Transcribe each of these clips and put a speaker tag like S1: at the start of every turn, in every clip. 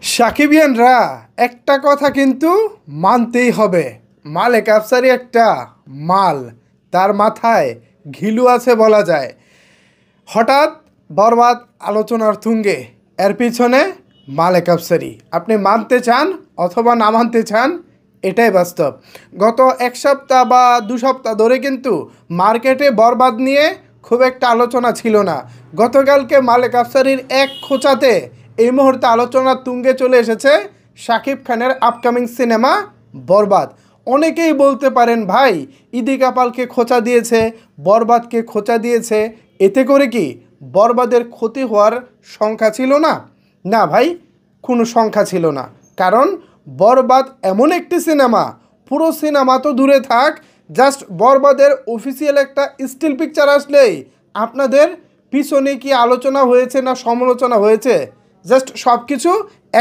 S1: সাকিবিয়ানরা একটা কথা কিন্তু মানতেই হবে, মালেক আফসারী একটা মাল, তার মাথায় ঘিলু আছে বলা যায়। হঠাৎ বরবাদ আলোচনার তুঙ্গে, এর পিছনে মালেক আফসারী। আপনি মানতে চান অথবা না মানতে চান, এটাই বাস্তব। গত এক সপ্তাহ বা 2 সপ্তাহ ধরে কিন্তু মার্কেটে বরবাদ নিয়ে খুব একটা আলোচনা ছিল না। গতকালকে মালেক আফসারীর এক খোঁচাতে এই মুহূর্তে আলোচনার তুঙ্গে চলে এসেছে শাকিব খানের আপকামিং সিনেমা বরবাদ। অনেকেই বলতে পারেন ভাই, ইদিকা পালকে খোঁচা দিয়েছে, বরবাদকে খোঁচা দিয়েছে, এতে করে কি বরবাদের ক্ষতি হওয়ার সংখ্যা ছিল না? না ভাই, কোনো সংখ্যা ছিল না। কারণ বরবাদ এমন একটি সিনেমা, পুরো সিনেমা তো দূরে থাক, জাস্ট বরবাদের অফিসিয়াল একটা স্টিল পিকচার আসলেই আপনাদের পিছনে কি আলোচনা হয়েছে না সমালোচনা হয়েছে, জাস্ট সব কিছু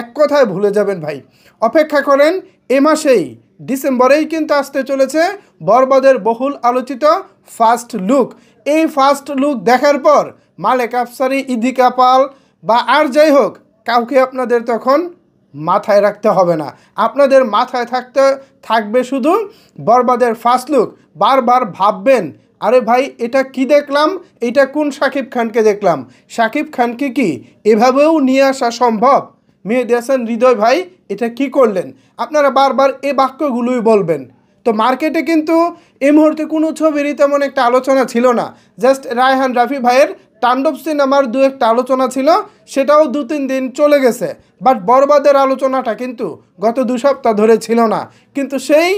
S1: এক কথায় ভুলে যাবেন ভাই। অপেক্ষা করেন, এ মাসেই ডিসেম্বরেই কিন্তু আসতে চলেছে বরবাদের বহুল আলোচিত ফার্স্ট লুক। এই ফার্স্ট লুক দেখার পর মালেক আফসারী, ইদিকা পাল বা আর যাই হোক, কাউকে আপনাদের তখন মাথায় রাখতে হবে না। আপনাদের মাথায় থাকবে শুধু বরবাদের ফার্স্ট লুক। বারবার ভাববেন, আরে ভাই এটা কি দেখলাম, এটা কোন শাকিব খানকে দেখলাম। শাকিব খানকে কি এভাবেও নিয়ে আসা সম্ভব? মেহেদী হাসান হৃদয় ভাই এটা কি করলেন? আপনারা বারবার এই বাক্যগুলোই বলবেন। তো মার্কেটে কিন্তু এই মুহূর্তে কোনো ছবিরই তেমন একটা আলোচনা ছিল না। জাস্ট রায়হান রাফি ভাইয়ের তাণ্ডব সিনেমার 2-1টা আলোচনা ছিল, সেটাও 2-3 দিন চলে গেছে। বাট বরবাদের আলোচনাটা কিন্তু গত 2 সপ্তাহ ধরে ছিল না। কিন্তু সেই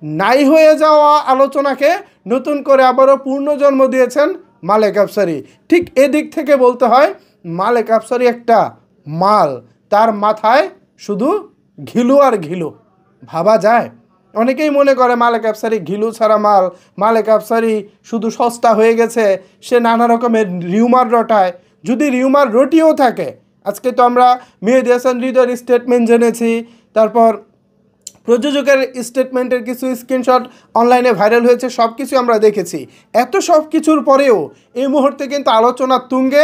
S1: নাই হয়ে যাওয়া আলোচনাকে নতুন করে আবারও পূর্ণজন্ম দিয়েছেন মালেক আফসারী। ঠিক এদিক থেকে বলতে হয় মালেক আফসারী একটা মাল, তার মাথায় শুধু ঘিলু আর ঘিলু। ভাবা যায়? অনেকেই মনে করে মালেক আফসারী ঘিলু ছাড়া মাল, মালেক আফসারী শুধু সস্তা হয়ে গেছে, সে নানা রকমের রিউমার রটায়। যদি রিউমার রটিও থাকে, আজকে তো আমরা মেহেদী হাসান হৃদয়ের স্টেটমেন্ট জেনেছি, তারপর প্রযোজকের স্টেটমেন্টের কিছু স্ক্রিনশট অনলাইনে ভাইরাল হয়েছে, সব কিছু আমরা দেখেছি। এত সব কিছুর পরেও এই মুহূর্তে কিন্তু আলোচনার তুঙ্গে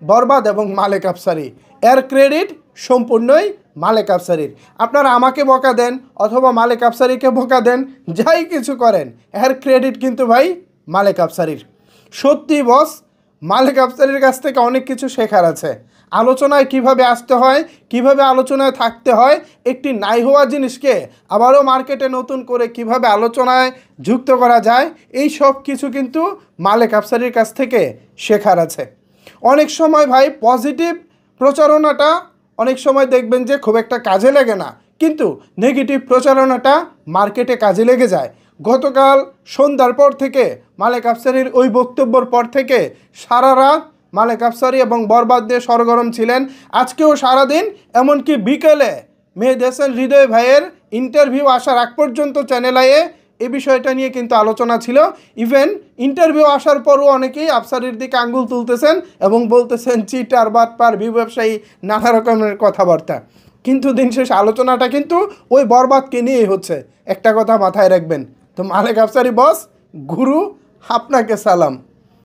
S1: বরবাদ এবং মালেক আফসারী। এর ক্রেডিট সম্পূর্ণই মালেক আফসারীর। আপনারা আমাকে বকা দেন অথবা মালেক আফসারীকে বকা দেন, যাই কিছু করেন, এর ক্রেডিট কিন্তু ভাই মালেক আফসারীর। সত্যি বস, মালেক আফসারীর কাছ থেকে অনেক কিছু শেখার আছে। আলোচনায় কিভাবে আসতে হয়, কিভাবে আলোচনায় থাকতে হয়, একটি নাই হওয়া জিনিসকে আবারও মার্কেটে নতুন করে কিভাবে আলোচনায় যুক্ত করা যায়, এই সব কিছু কিন্তু মালেক আফসারীর কাছ থেকে শেখার আছে। অনেক সময় ভাই পজিটিভ প্রচারণাটা অনেক সময় দেখবেন যে খুব একটা কাজে লাগে না, কিন্তু নেগেটিভ প্রচারণাটা মার্কেটে কাজে লেগে যায়। গতকাল সন্ধ্যার পর থেকে মালেক আফসারীর ওই বক্তব্যর পর থেকে সারা রাত মালেক আফসারী এবং বরবাদ দিয়ে সরগরম ছিলেন। আজকেও সারাদিন, এমনকি বিকেলে মেহেদী হাসান হৃদয় ভাইয়ের ইন্টারভিউ আসার আগ পর্যন্ত চ্যানেল আইয়ে এই বিষয়টা নিয়ে কিন্তু আলোচনা ছিল। ইভেন ইন্টারভিউ আসার পরও অনেকেই আফসারীর দিকে আঙ্গুল তুলতেছেন এবং বলতেছেন চিটার, বাটপার, ব্যবসায়ী, নানা রকমের কথাবার্তা। কিন্তু দিন শেষ আলোচনাটা কিন্তু ওই বরবাদকে নিয়েই হচ্ছে। একটা কথা মাথায় রাখবেন, তো মালেক আফসারী বস, গুরু আপনাকে সালাম।